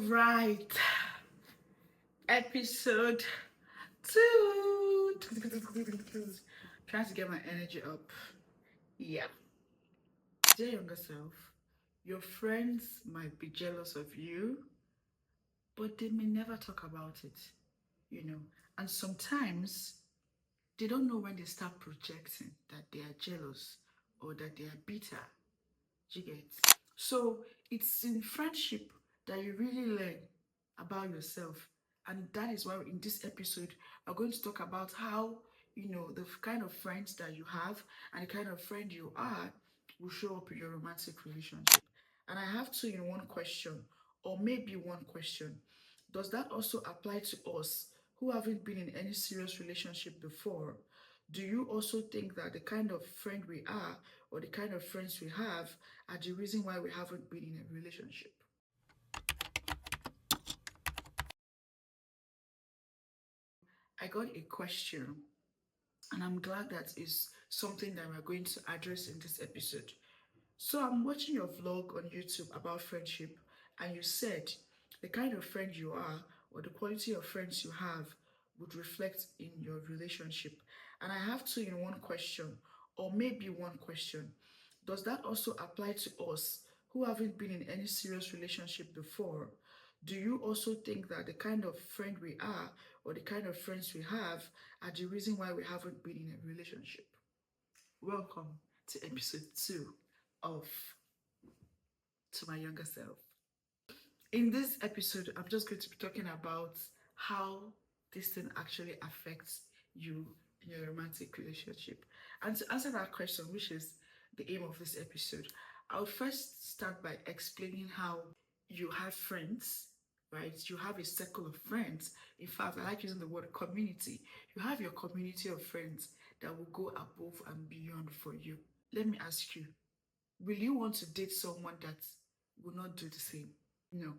right, episode 2. Trying to get my energy up. Yeah. Dear younger self, your friends might be jealous of you, but they may never talk about it, you know. And sometimes they don't know when they start projecting that they are jealous or that they are bitter. Do you get? So it's in friendship that you really learn about yourself. And that is why in this episode, we're going to talk about how, the kind of friends that you have and the kind of friend you are will show up in your romantic relationship. And I have two in one question, or maybe one question. Does that also apply to us who haven't been in any serious relationship before? Do you also think that the kind of friend we are or the kind of friends we have are the reason why we haven't been in a relationship? I got a question, and I'm glad that is something that we're going to address in this episode. So I'm watching your vlog on YouTube about friendship, and you said the kind of friend you are or the quality of friends you have would reflect in your relationship. And I have two in one question, or maybe one question. Does that also apply to us who haven't been in any serious relationship before? Do you also think that the kind of friend we are or the kind of friends we have are the reason why we haven't been in a relationship? Welcome to episode 2 of To My Younger Self. In this episode, I'm just going to be talking about how this thing actually affects you in your romantic relationship. And to answer that question, which is the aim of this episode, I'll first start by explaining how you have friends, right? You have a circle of friends. In fact, I like using the word community. You have your community of friends that will go above and beyond for you. Let me ask you, will you want to date someone that will not do the same? No.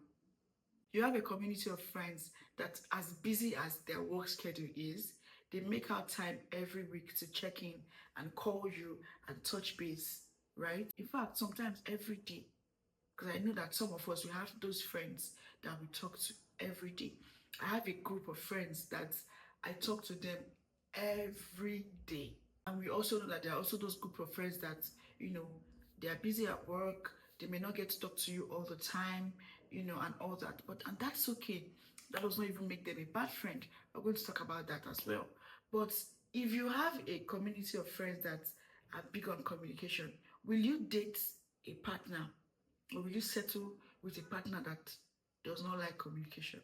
You have a community of friends that, as busy as their work schedule is, they make out time every week to check in and call you and touch base, right? In fact, sometimes every day, because I know that some of us, we have those friends that we talk to every day. I have a group of friends that I talk to them every day. And we also know that there are also those group of friends that, you know, they are busy at work, they may not get to talk to you all the time, and all that. And that's okay. That does not even make them a bad friend. We're going to talk about that as well. But if you have a community of friends that are big on communication, will you date a partner or will you settle with a partner that does not like communication?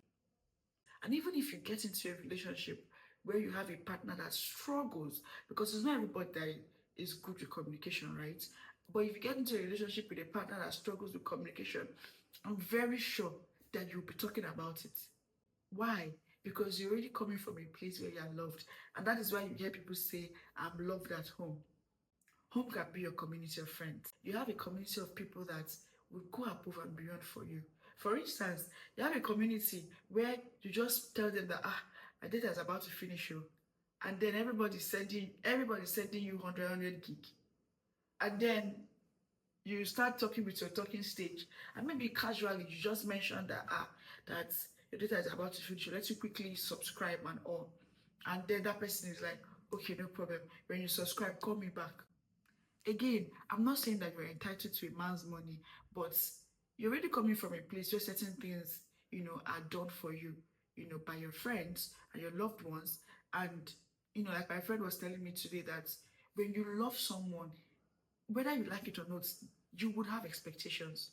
And even if you get into a relationship where you have a partner that struggles, because it's not everybody that is good with communication, right? But if you get into a relationship with a partner that struggles with communication, I'm very sure that you'll be talking about it. Why? Because you're already coming from a place where you are loved. And that is why you hear people say, I'm loved at home. Home can be your community of friends. You have a community of people that will go above and beyond for you. For instance, you have a community where you just tell them that my data is about to finish you, and then everybody's sending you 100 gig, and then you start talking with your talking stage, and maybe casually you just mention that your data is about to finish. Let you quickly subscribe and all, and then that person is like, okay, no problem. When you subscribe, call me back. Again, I'm not saying that you're entitled to a man's money, but you're already coming from a place where certain things, are done for you, by your friends and your loved ones. And, like my friend was telling me today that when you love someone, whether you like it or not, you would have expectations.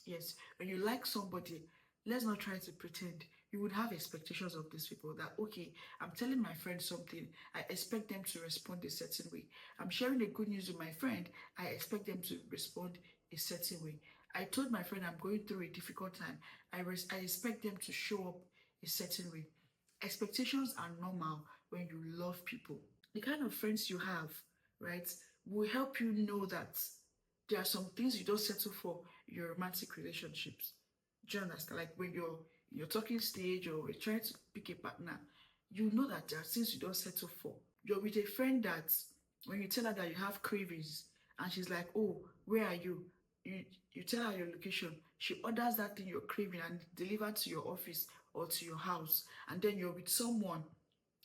Yes, when you like somebody, let's not try to pretend. You would have expectations of these people that, okay, I'm telling my friend something, I expect them to respond a certain way. I'm sharing the good news with my friend, I expect them to respond a certain way. I told my friend I'm going through a difficult time, I expect them to show up a certain way. Expectations are normal when you love people. The kind of friends you have, right, will help you know that there are some things you don't settle for in your romantic relationships. Do you understand? Like when you're in your talking stage or you're trying to pick a partner, you know that there are things you don't settle for. You're with a friend that when you tell her that you have cravings and she's like, oh, where are you? You tell her your location, she orders that thing you're craving and delivered to your office or to your house, and then you're with someone,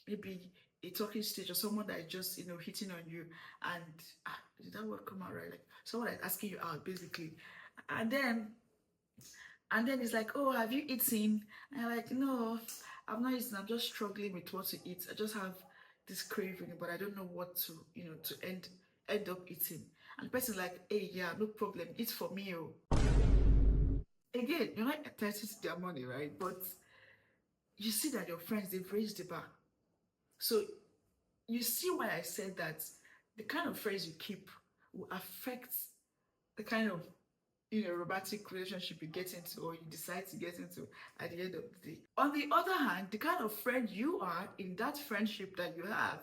maybe a talking stage or someone that is just hitting on you, and did that word come out right? Like someone that's asking you out basically, and then it's like, oh, have you eaten? And you're like, no, I've not eaten. I'm just struggling with what to eat. I just have this craving, but I don't know what to, to end up eating. And the person's like, hey, yeah, no problem. Eat for me. Oh. Again, you're not entitled to their money, right? But you see that your friends, they've raised the bar. So you see why I said that the kind of friends you keep will affect the kind of romantic relationship you get into or you decide to get into at the end of the day. On the other hand, the kind of friend you are in that friendship that you have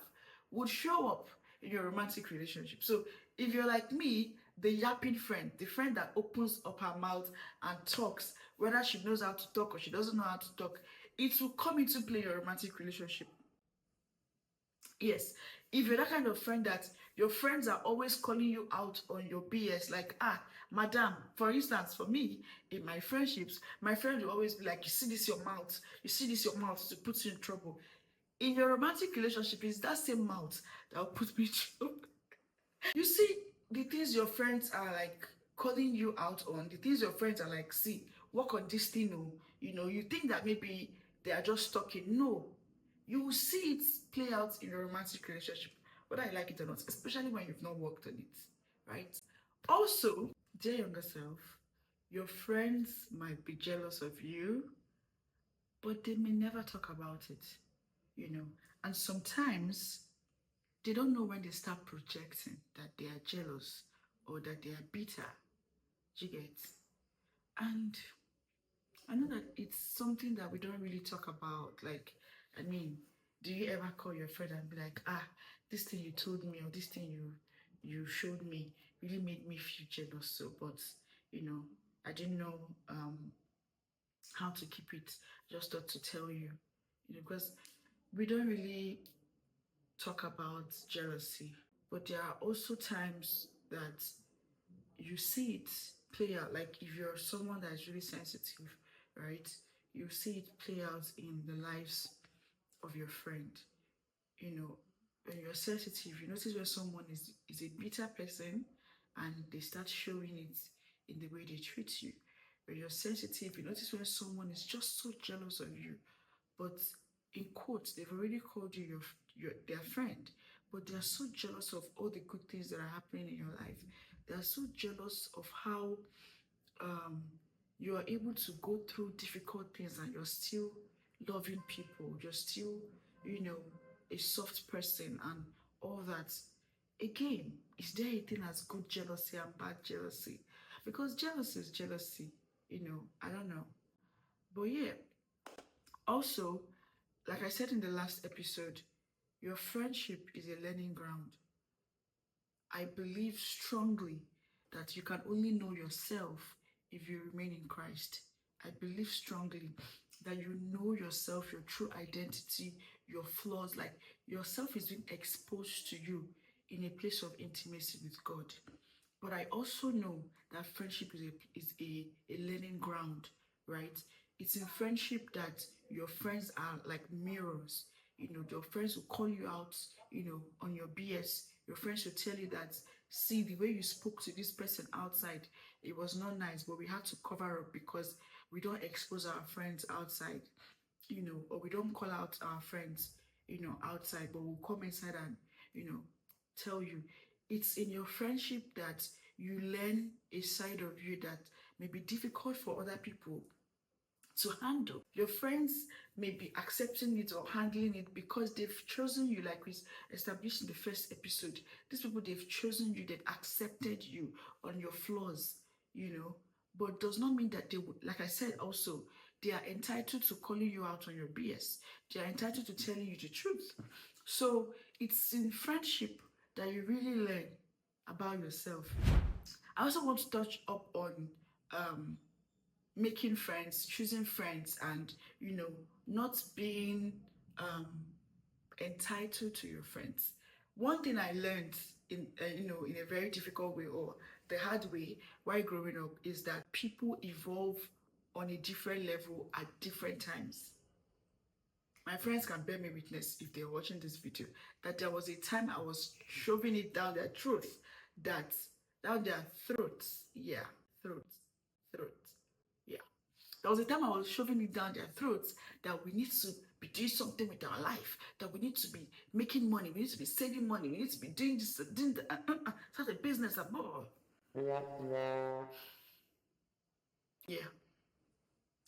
would show up in your romantic relationship. So if you're like me, the yapping friend, the friend that opens up her mouth and talks, whether she knows how to talk or she doesn't know how to talk, it will come into play in your romantic relationship. Yes, if you're that kind of friend that your friends are always calling you out on your BS, like, madam, for instance, for me, in my friendships, my friend will always be like, you see this your mouth, you see this your mouth to put you in trouble. In your romantic relationship, it's that same mouth that will put me in trouble. You see, the things your friends are like calling you out on, the things your friends are like, see, work on this thing, oh, you think that maybe they are just talking. No, you will see it play out in a romantic relationship, whether I like it or not, especially when you've not worked on it, right? Also, dear younger self, your friends might be jealous of you, but they may never talk about it, and sometimes they don't know when they start projecting that they are jealous or that they are bitter. You get? And I know that it's something that we don't really talk about. Like, I mean, do you ever call your friend and be like, this thing you told me or this thing you showed me really made me feel jealous. So, but I didn't know how to keep it. Just thought to tell you, because we don't really talk about jealousy. But there are also times that you see it play out. Like if you're someone that is really sensitive, right? You see it play out in the lives of your friend. When you're sensitive, you notice when someone is a bitter person and they start showing it in the way they treat you. When you're sensitive, you notice when someone is just so jealous of you, but in quotes, they've already called you their friend, but they are so jealous of all the good things that are happening in your life. They are so jealous of how um, you are able to go through difficult things and you're still loving people. You're still, a soft person and all that. Again, is there a thing as good jealousy and bad jealousy? Because jealousy is jealousy, I don't know. But yeah, also, like I said in the last episode, your friendship is a learning ground. I believe strongly that you can only know yourself if you remain in Christ. I believe strongly that you know yourself, your true identity, your flaws, like yourself is being exposed to you in a place of intimacy with God. But I also know that friendship is a learning ground, right? It's in friendship that your friends are like mirrors. Your friends will call you out, on your BS. Your friends will tell you that, see, the way you spoke to this person outside, it was not nice, but we had to cover up because we don't expose our friends outside, or we don't call out our friends, outside, but we'll come inside and, tell you. It's in your friendship that you learn a side of you that may be difficult for other people to handle. Your friends may be accepting it or handling it because they've chosen you, like we established in the first episode. These people, they've chosen you, they've accepted you on your flaws, but does not mean that they would, like I said also, they are entitled to calling you out on your BS. They are entitled to telling you the truth. So it's in friendship that you really learn about yourself. I also want to touch up on making friends, choosing friends, and not being entitled to your friends. One thing I learned in in a very difficult way, or the hard way while growing up is that people evolve on a different level at different times. My friends can bear me witness if they're watching this video that there was a time I was shoving it down their throats, that down their throats, yeah, throats, throats, yeah. There was a time I was shoving it down their throats that we need to be doing something with our life, that we need to be making money, we need to be saving money, we need to be doing this, doing that, start a business, blah, blah, blah. Yeah,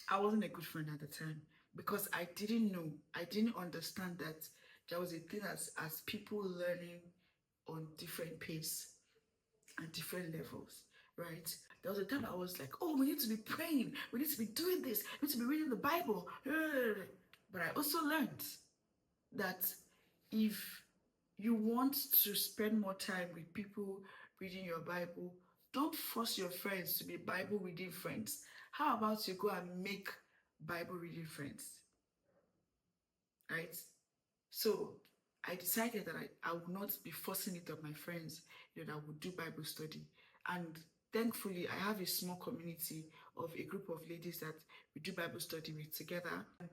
I wasn't a good friend at the time because I didn't know, I didn't understand that there was a thing as people learning on different pace and different levels, right? There was a time I was like, oh, we need to be praying, we need to be doing this, we need to be reading the Bible. But I also learned that if you want to spend more time with people reading your Bible, don't force your friends to be Bible reading friends. How about you go and make Bible reading friends, right? So I decided that I would not be forcing it on my friends, that I would do Bible study. And thankfully, I have a small community of a group of ladies that we do Bible study with together. And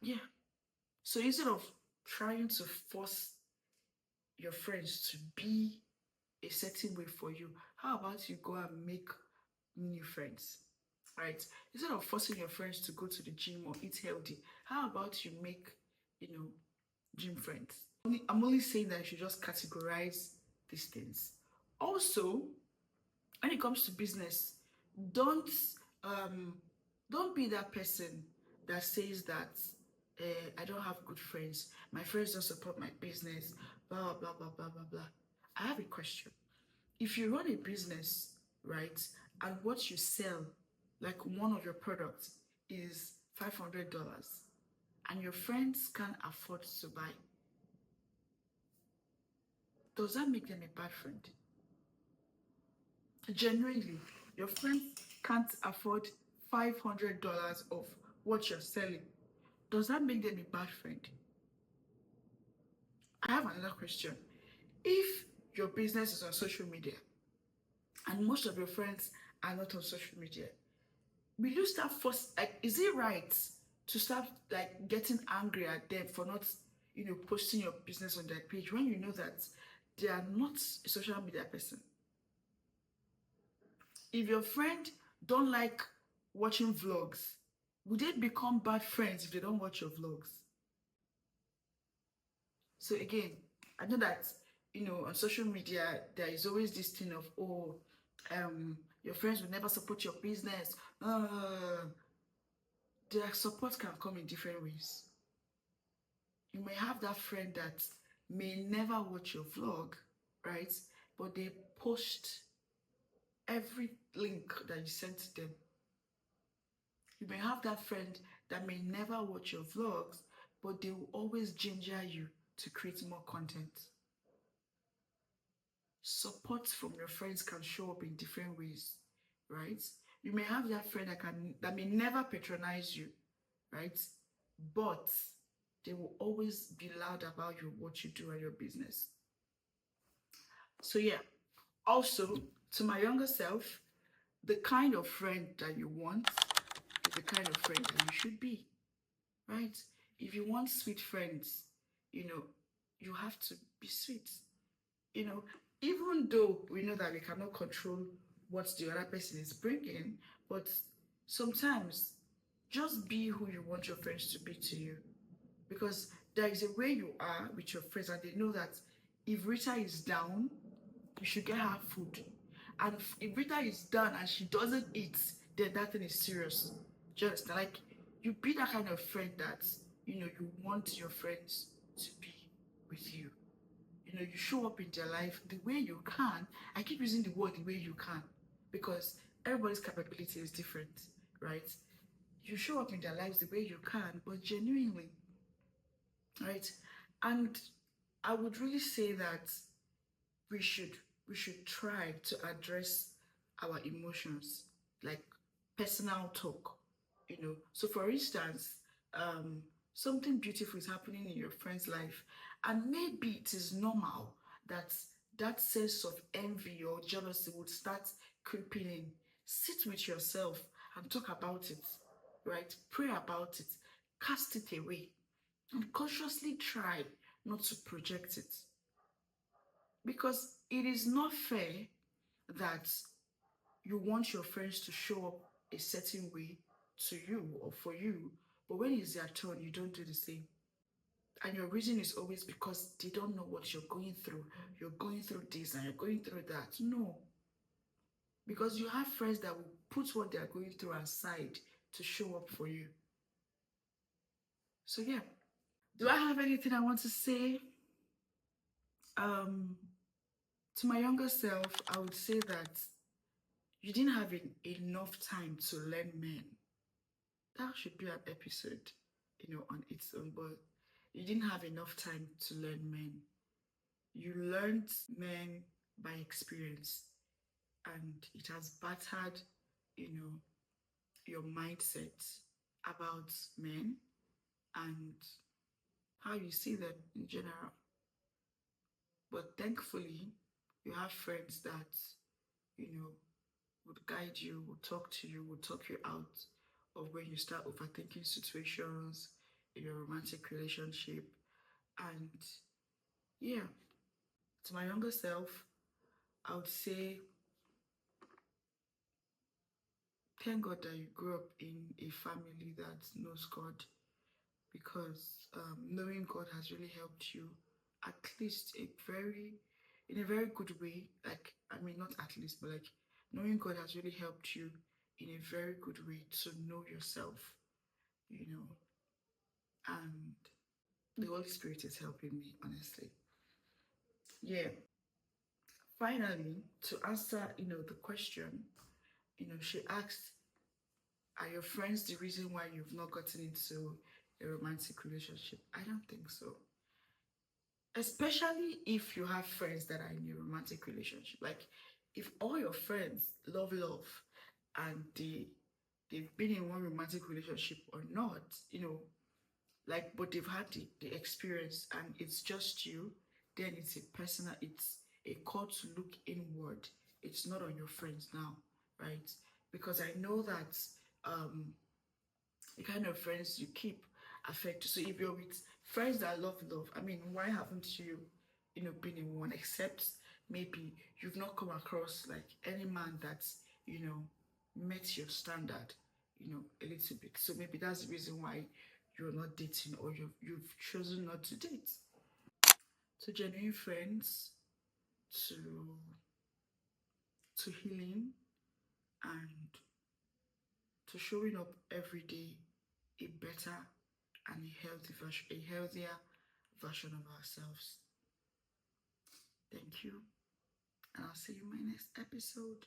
yeah, so instead of trying to force your friends to be a certain way for you, how about you go and make new friends, right? Instead of forcing your friends to go to the gym or eat healthy, how about you make, gym friends? I'm only saying that you should just categorize these things. Also, when it comes to business, don't um don't be that person that says that I don't have good friends, my friends don't support my business, blah blah blah blah blah blah. I have a question. If you run a business, right, and what you sell, like one of your products, is $500, and your friends can't afford to buy, does that make them a bad friend? Genuinely, your friends can't afford $500 of what you're selling. Does that make them a bad friend? I have another question. If your business is on social media and most of your friends are not on social media, will you start like, is it right to start like getting angry at them for not, posting your business on their page when you know that they are not a social media person? If your friend don't like watching vlogs, would they become bad friends if they don't watch your vlogs? So again, I know that, on social media there is always this thing of, oh, your friends will never support your business. Their support can come in different ways. You may have that friend that may never watch your vlog, right? But they post every link that you sent to them. You may have that friend that may never watch your vlogs, but they will always ginger you to create more content. Support from your friends can show up in different ways, right? You may have that friend that may never patronize you, right? But they will always be loud about you, what you do at your business. So yeah, also to my younger self, the kind of friend that you want is the kind of friend that you should be, right? If you want sweet friends, you have to be sweet. You know, Even though we know that we cannot control what the other person is bringing, but sometimes just be who you want your friends to be to you. Because there is a way you are with your friends, and they know that if Rita is down, you should get her food. And if Rita is down and she doesn't eat, then that thing is serious. Just like you be that kind of friend that you want your friends to be with you. You show up in their life the way you can. I keep using the word the way you can because everybody's capability is different, right? You show up in their lives the way you can, but genuinely, right? And I would really say that we should we should try to address our emotions, like personal talk. So for instance, something beautiful is happening in your friend's life, and maybe it is normal that that sense of envy or jealousy would start creeping in. Sit with yourself and talk about it, right? Pray about it, cast it away, and consciously try not to project it. Because it is not fair that you want your friends to show up a certain way to you or for you, but when it's their turn, you don't do the same. And your reason is always because they don't know what you're going through. You're going through this and you're going through that. No, because you have friends that will put what they're going through aside to show up for you. So, yeah. Do I have anything I want to say? Um, to my younger self, I would say that you didn't have enough time to learn men. That should be an episode, on its own. But you didn't have enough time to learn men. You learned men by experience, and it has battered, you know, your mindset about men and how you see them in general. But thankfully, you have friends that, you know, would guide you, would talk to you, would talk you out of when you start overthinking situations in your romantic relationship. And yeah, to my younger self, I would say thank God that you grew up in a family that knows God, because knowing God has really helped you at least in a very good way. Like, I mean, not at least, but like knowing God has really helped you in a very good way to know yourself, you know, and the Holy Spirit is helping me, honestly. Yeah. Finally, to answer, the question, she asked, are your friends the reason why you've not gotten into a romantic relationship? I don't think so. Especially if you have friends that are in a romantic relationship. Like, if all your friends love and they've been in one romantic relationship or not, like, but they've had the experience and it's just you, then it's a call to look inward. It's not on your friends now, right? Because I know that um the kind of friends you keep affect you. So if you're with friends that love, I mean, why haven't you, been in one? Except maybe you've not come across like any man that's, met your standard, a little bit. So maybe that's the reason why you're not dating or you've chosen not to date. So genuine friends, to healing, and to showing up every day a better and a healthier version of ourselves. Thank you, and I'll see you in my next episode.